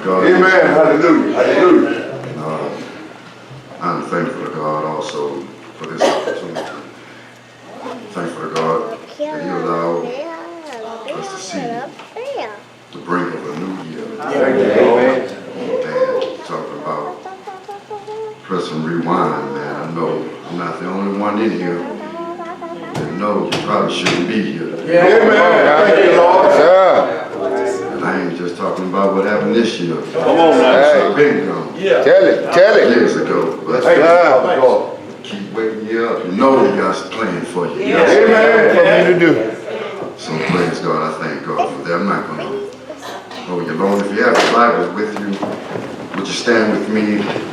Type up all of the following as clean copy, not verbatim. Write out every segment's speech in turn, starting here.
God. Amen. Hallelujah. Hallelujah. I'm thankful to God also for this opportunity. Thankful to God that He allowed us to see the brink of a new year. Amen. And talking about pressing rewind, man. I know I'm not the only one in here that knows you probably shouldn't be here. Amen. Thank you, Lord. And I ain't just talking about what happened this year. Come on, man. I've been gone. Yeah. Tell it. Years ago. But keep waking you up. You know He got some plan for you. Amen. For me to do. So praise God. I thank God for that. I'm not going to hold you long. If you have your Bibles with you, would you stand with me?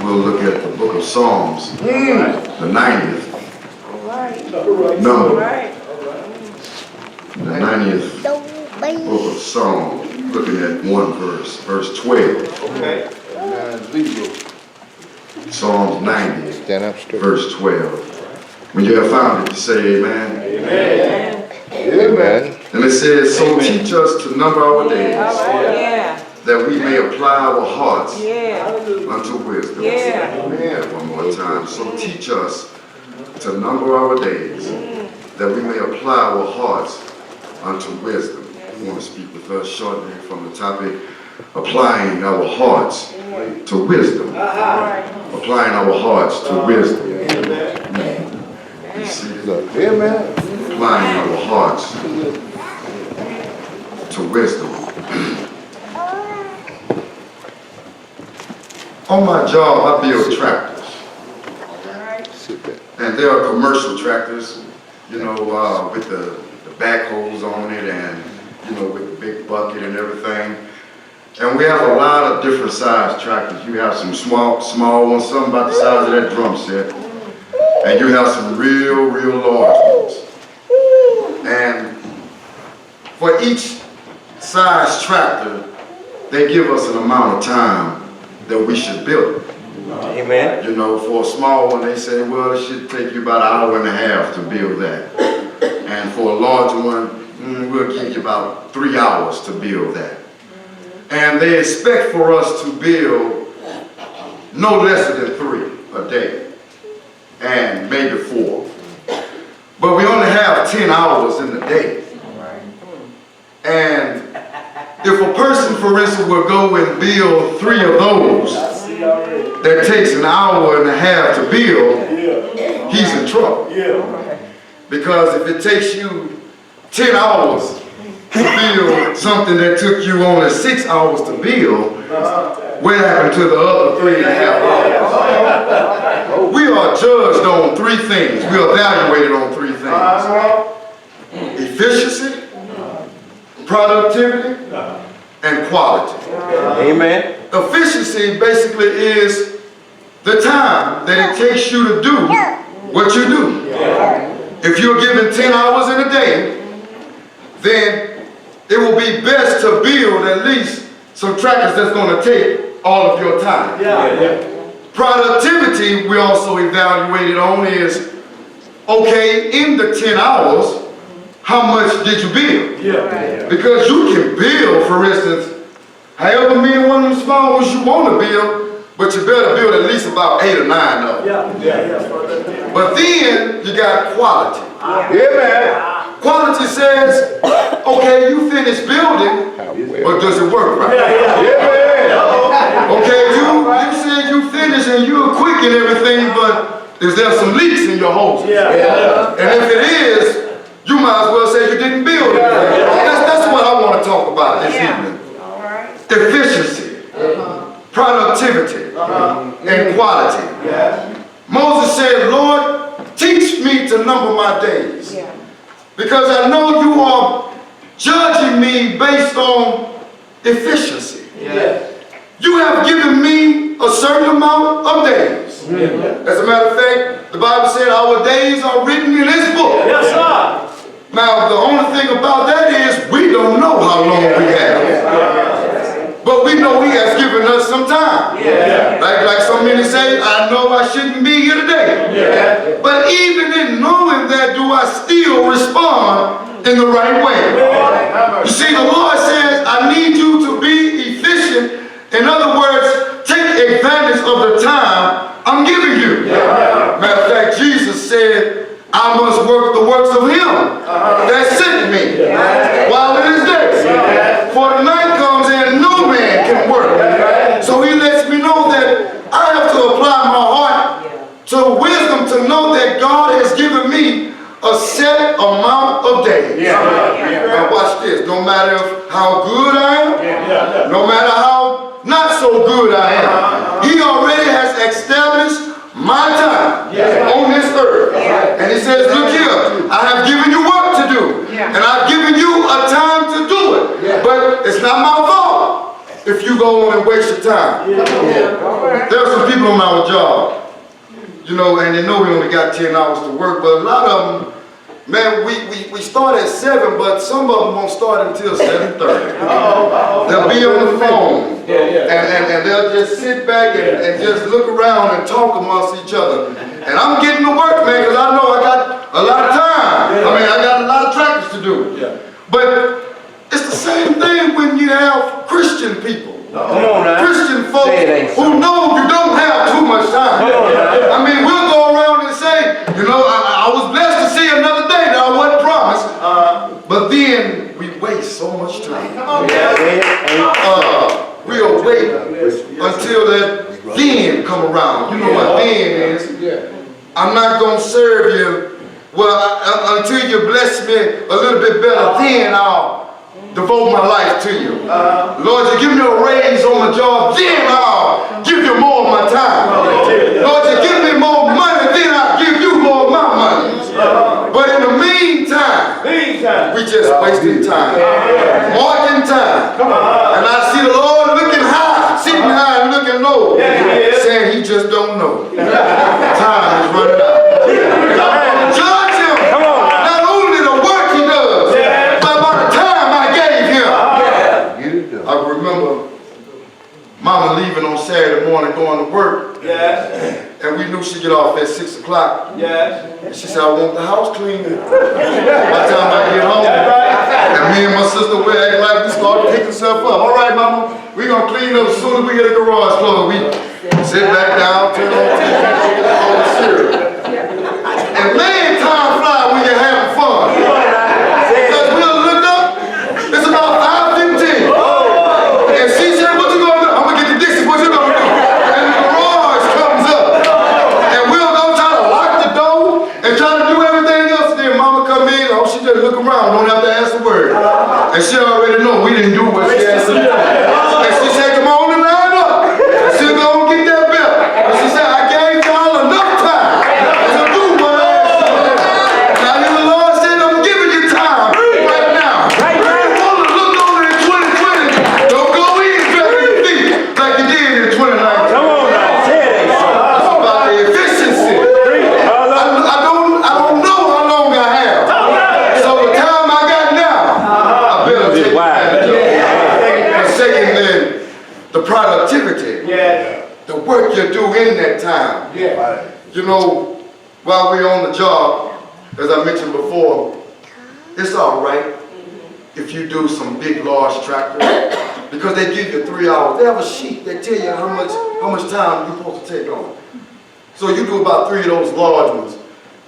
We'll look at the book of Psalms, the 90th number. The 90th book of Psalms, looking at one verse, verse 12. Okay. Psalms 90, Stand up straight. verse 12. When you have found it, you say amen. Amen. Amen. And it says, so teach us to number our days, that we may apply our hearts unto wisdom. Amen. One more time. So teach us to number our days, that we may apply our hearts unto wisdom. I want to speak with us shortly from the topic, applying our hearts to wisdom. Applying our hearts to wisdom. You see, Amen. applying our hearts to wisdom. On my job, I build tractors. Sit there. And there are commercial tractors, you know, with the backhoes on it and, you know, with the big bucket and everything. And we have a lot of different size tractors. You have some small ones, some about the size of that drum set. And you have some real large ones. And for each size tractor, they give us an amount of time that we should build it. Amen. You know, for a small one, they say, well, it should take you about an hour and a half to build that. And for a larger one, we'll give you about 3 hours to build that. And they expect for us to build no less than 3 a day, and maybe 4. But we only have 10 hours in the day. And if a person, for instance, will go and build 3 of those, that takes an hour and a half to build, he's in trouble. Because if it takes you 10 hours to build something that took you only 6 hours to build, what happened to the other 3.5 hours? We are judged on 3 things. We are evaluated on 3 things. Efficiency, productivity, and quality. Amen. Efficiency basically is the time that it takes you to do what you do. If you're given 10 hours in a day, then it will be best to build at least some tractors that's going to take all of your time. Productivity we also evaluated on is, okay, in the 10 hours, how much did you build? Because you can build, for instance, however many one of them small ones you want to build, but you better build at least about 8 or 9 of them. But then you got quality. Quality says, okay, you finished building, but does it work right? Okay, you said you finished and you're quick and everything, but is there some leaks in your hose? And if it is, you might as well say you didn't build it. That's what I want to talk about this evening. Efficiency, productivity, and quality. Moses said, Lord, teach me to number my days. Because I know you are judging me based on efficiency. You have given me a certain amount of days. As a matter of fact, the Bible said our days are written in His book. Now, the only thing about that is we don't know how long we have. But we know He has given us some time. Like so many say, I know I shouldn't be here today. But even in knowing that, do I still respond in the right way? You see, the Lord says, I need you to be efficient In other words, take advantage of the time I'm giving you. Matter of fact, Jesus said, I must work the works of him that sent me while it is day. For the night comes and no man can work. So he lets me know that I have to apply my heart to wisdom to know that God has given me a set amount of days. Now watch this. No matter how good I am, no matter how not so good I am, he already has established my time on this earth. And he says, look here, I have given you work to do. And I've given you a time to do it. But it's not my fault if you go on and waste your time. There are some people on our job, you know, and they know we only got 10 hours to work, but a lot of them, man, we start at 7, but some of them won't start until 7:30. They'll be on the phone, and they'll just sit back and just look around and talk amongst each other. And I'm getting to work, man, because I know I got a lot of time. I mean, I got a lot of practice to do. But it's the same thing when you have Christian people. Come on now. Christian folks who know you don't have too much time. I mean, we'll go around and say, you know, I was blessed to see another day that I wasn't promised. But then we waste so much time. We'll wait until that then come around. You know what then is? I'm not going to serve you. Well, until you bless me a little bit better, then I'll devote my life to you. Lord, you give me a raise on the job, then I'll give you more of my time. Lord, you give me more money, then I'll give you more of my money. But in the meantime, we just wasting time, marking time. And I see the Lord looking high, sitting high and looking low, saying he just don't know. Time is running out. Judge him, not only the work he does, but by the time I gave him. I remember Mama leaving on Saturday morning going to work. And we knew she'd get off at 6 o'clock. And she said, I want the house clean by the time I get home. And me and my sister were acting like we started picking stuff up. All right, Mama, we're going to clean up as soon as we get the garage closed. We sit back down, turn on the cereal. And man, time flies when you're having fun. Because we'll look up, it's about 5:15. And she said, what you going to do? I'm going to get the dishes, what you going to do? And the garage comes up. And we'll go try to lock the door and try to do everything else. And then Mama come in, oh, she just look around, don't have to ask a word. And she already know we didn't do what she asked us to do. And she said, come on and line up. She'll go and get that belt. And she said, I gave y'all enough time to do what I asked you to do. Now then the Lord said, I'm giving you time right now. Right now. You want to look over in 2020, don't go in dragging your feet like you did in 2019. Come on now. Say it. It's about the efficiency. I don't know how long I have. So the time I got now, I better take advantage of it. And secondly, the productivity. The work you do in that time. You know, while we're on the job, as I mentioned before, it's all right if you do some big, large tractors, because they give you 3 hours. They have a sheet that tell you how much time you're supposed to take on. So you do about 3 of those large ones,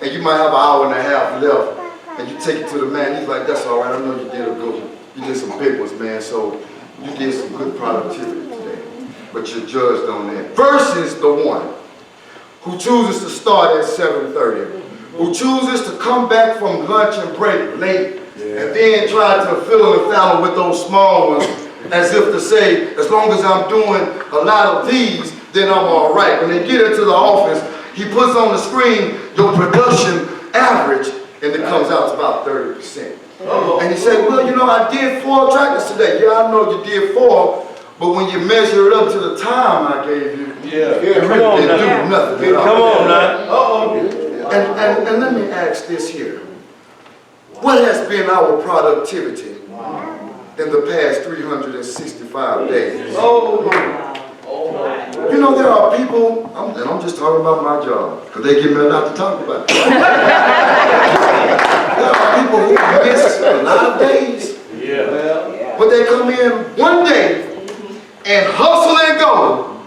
and you might have an hour and a half left, and you take it to the man. He's like, that's all right. I know you did a good one. You did some big ones, man. So you did some good productivity today, but you're judged on that. Versus the one who chooses to start at 7:30, who chooses to come back from lunch and break late, and then try to fill and fallow with those small ones, as if to say, as long as I'm doing a lot of these, then I'm all right. When they get into the office, he puts on the screen your production average, and it comes out to about 30%. And he said, well, you know, I did 4 tractors today. Yeah, I know you did 4, but when you measure it up to the time I gave you, it really didn't do nothing at all. Come on now. And let me ask this here. What has been our productivity in the past 365 days? You know, there are people, and I'm just talking about my job, because they give me a lot to talk about. There are people who miss a lot of days, but they come in one day and hustle and go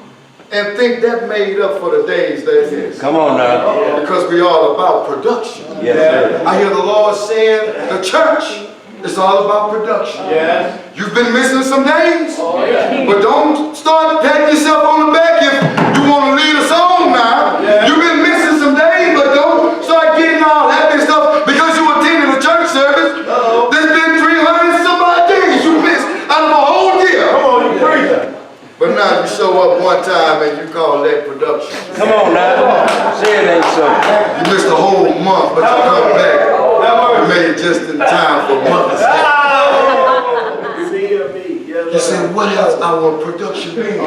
and think that made up for the days that is. Come on now. Because we all about production. Yes, sir. I hear the Lord saying the church is all about production. Yes. You've been missing some days, but don't start patting yourself on the back if you want to lead us on now. You've been missing some days, but don't start getting all happy and stuff because you attended a church service. There's been 300 and some odd days you missed out of a whole year. Come on, you preacher. But now you show up one time and you call that production. Come on now. Say it ain't so. You missed a whole month, but you come back. You made it just in time for Mother's Day. You say, what else our production been?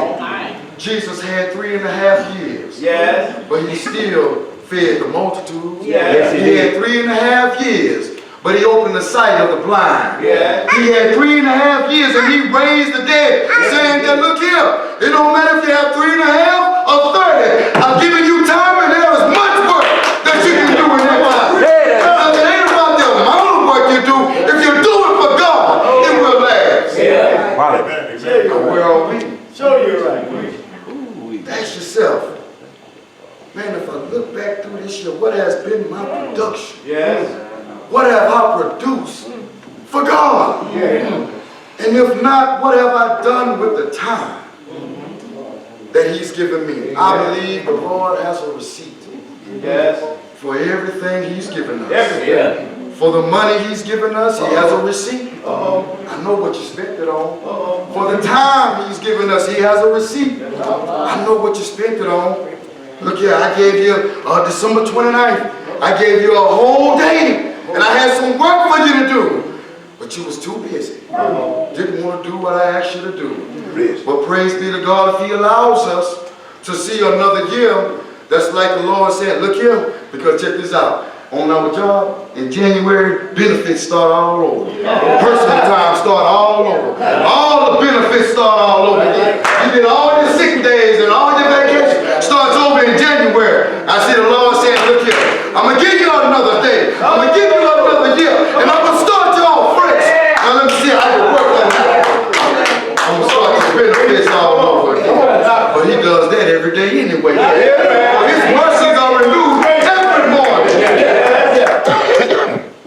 Jesus had 3.5 years. Yes. But he still fed the multitude. Yes, he had 3.5 years. But he opened the sight of the blind. Yeah. He had 3.5 years and he raised the dead, saying that, look here, it don't matter if you have 3.5 or 30. I'm giving you time and there is much work that you can do in that time. Because it ain't about the amount of work you do. If you do it for God, it will last. Yeah. Wow. Where are we? Show you right. Ask yourself, man, if I look back through this year, what has been my production? Yes. What have I produced for God? Yeah. And if not, what have I done with the time that he's given me? I believe the Lord has a receipt for everything he's given us. Everything. For the money he's given us, he has a receipt. I know what you spent it on. For the time he's given us, he has a receipt. I know what you spent it on. Look here, I gave you December 29th. I gave you a whole day. And I had some work for you to do, but you was too busy. Didn't want to do what I asked you to do. But praise be to God if he allows us to see another year. That's like the Lord said, look here, because check this out. On our job, in January, benefits start all over. Personal time start all over. All the benefits start all over again. You get all your sick days and all your vacation starts over in January. I see the Lord saying, look here, I'm going to give you another day. I'm going to give you another year. And I'm going to start you off fresh. Now let me see how I can work on that. I'm going to start your benefits all over again. But he does that every day anyway. His mercies are renewed every morning.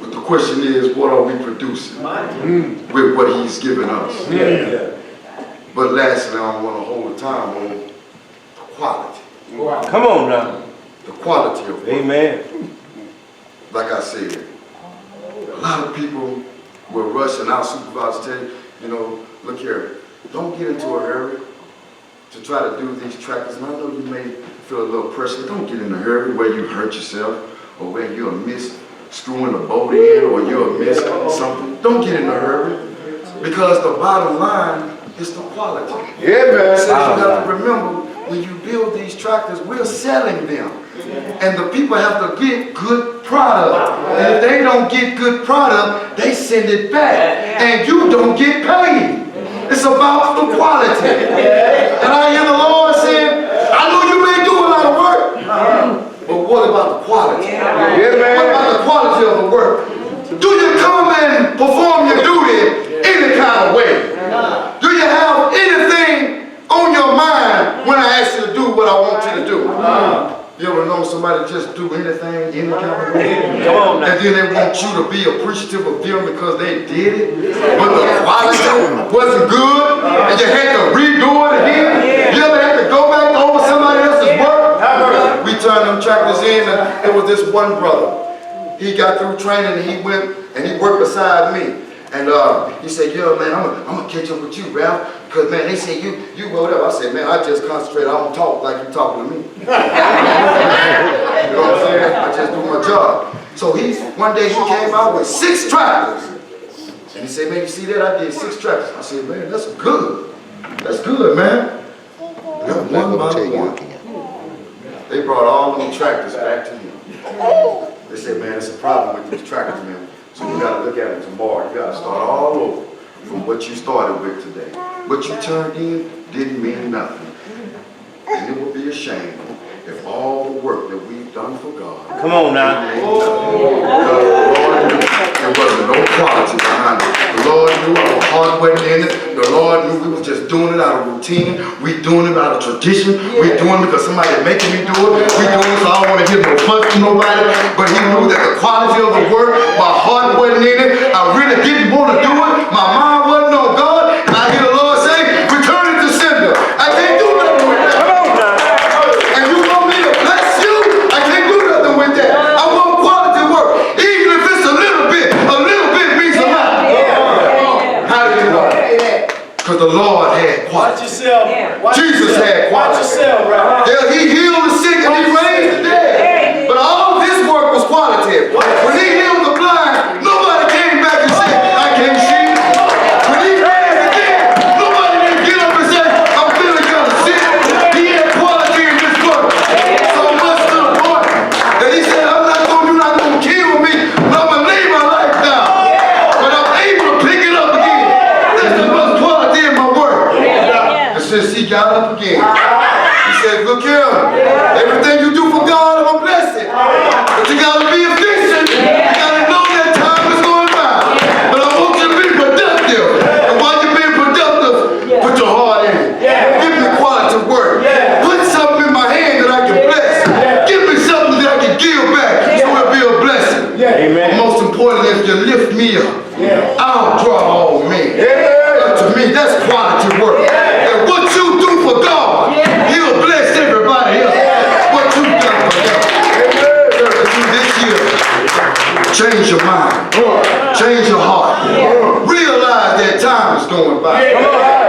But the question is, what are we producing with what he's given us? But lastly, I don't want to hold the time on the quality. Come on now. The quality of work. Amen. Like I said, a lot of people will rush, and our supervisors tell you, you know, look here, don't get into a hurry to try to do these tractors. And I know you may feel a little pressure. Don't get in a hurry where you hurt yourself or where you'll miss screwing the boat in or you'll miss something. Don't get in a hurry because the bottom line is the quality. Yeah, man. So you have to remember, when you build these tractors, we're selling them. And the people have to get good product. And if they don't get good product, they send it back. And you don't get paid. It's about the quality. And I hear the Lord saying, I know you may do a lot of work, but what about the quality? What about the quality of the work? Do you come and perform your duty any kind of way? Do you have anything on your mind when I ask you to do what I want you to do? You ever know somebody just do anything, any kind of way? Come on now. And then they want you to be appreciative of them because they did it, but the quality wasn't good, and you had to redo it again? You ever had to go back over somebody else's work? We turned them tractors in, and there was this one brother. He got through training, and he went and he worked beside me. And he said, yo, man, I'm gonna catch up with you, Ralph. Because, man, they say you wrote up. I said, man, I just concentrate. I don't talk like you talking to me. You know what I'm saying? I just do my job. So one day he came out with 6 tractors. And he said, man, you see that? I did 6 tractors. I said, man, that's good. That's good, man. One by one. They brought all them tractors back to him. They said, man, it's a problem with these tractors, man. So you got to look at it tomorrow. You got to start all over from what you started with today. What you turned in didn't mean nothing. And it will be a shame if all the work that we've done for God. Come on now. There wasn't no quality behind it. The Lord knew our heart wasn't in it. The Lord knew we was just doing it out of routine. We doing it out of tradition. We doing it because somebody making me do it. We doing it so I don't want to hear no fuss from nobody. But he knew that the quality of the work, my heart wasn't in it. I really didn't want to do it. My mind wasn't on God. And I hear the Lord say, return it to sender. I can't do nothing with that. Come on now. And you want me to bless you? I can't do nothing with that. I want quality work. Even if it's a little bit means a lot. How do you know? Because the Lord had quality. Watch yourself. Jesus had quality. Watch yourself, right? Yeah, he healed the sick and he raised the dead. But all of his work was qualitative. When he healed the blind, nobody came back and said, I can't see. When he raised the dead, nobody didn't get up and say, I'm feeling kind of sick. He had quality in this work. So much to the point that he said, you're not going to kill me, but I'm going to lay my life down. But I'm able to pick it up again. This is much quality in my work. And since he got up again, he said, look here, everything you do for God, I'm going to bless it. But you got to be efficient. You got to know that time is going by. But I want you to be productive. And while you're being productive, put your heart in it. Give me quality work. Put something in my hand that I can bless. Give me something that I can give back so it'll be a blessing. Amen. But most importantly, if you lift me up, I'll draw all men. To me, that's quality work. And what you do for God, he'll bless everybody else. What you've done for him. This year, change your mind. Change your heart. Realize that time is going by.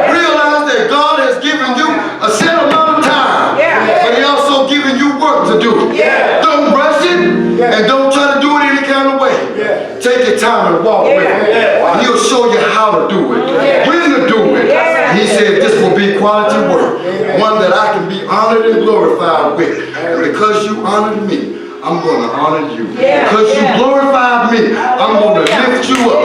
Realize that God has given you a set amount of time. But he also given you work to do. Don't rush it and don't try to do it any kind of way. Take your time and walk with him. And he'll show you how to do it. When to do it. He said this will be quality work. One that I can be honored and glorified with. And because you honored me, I'm going to honor you. Because you glorified me, I'm going to lift you up.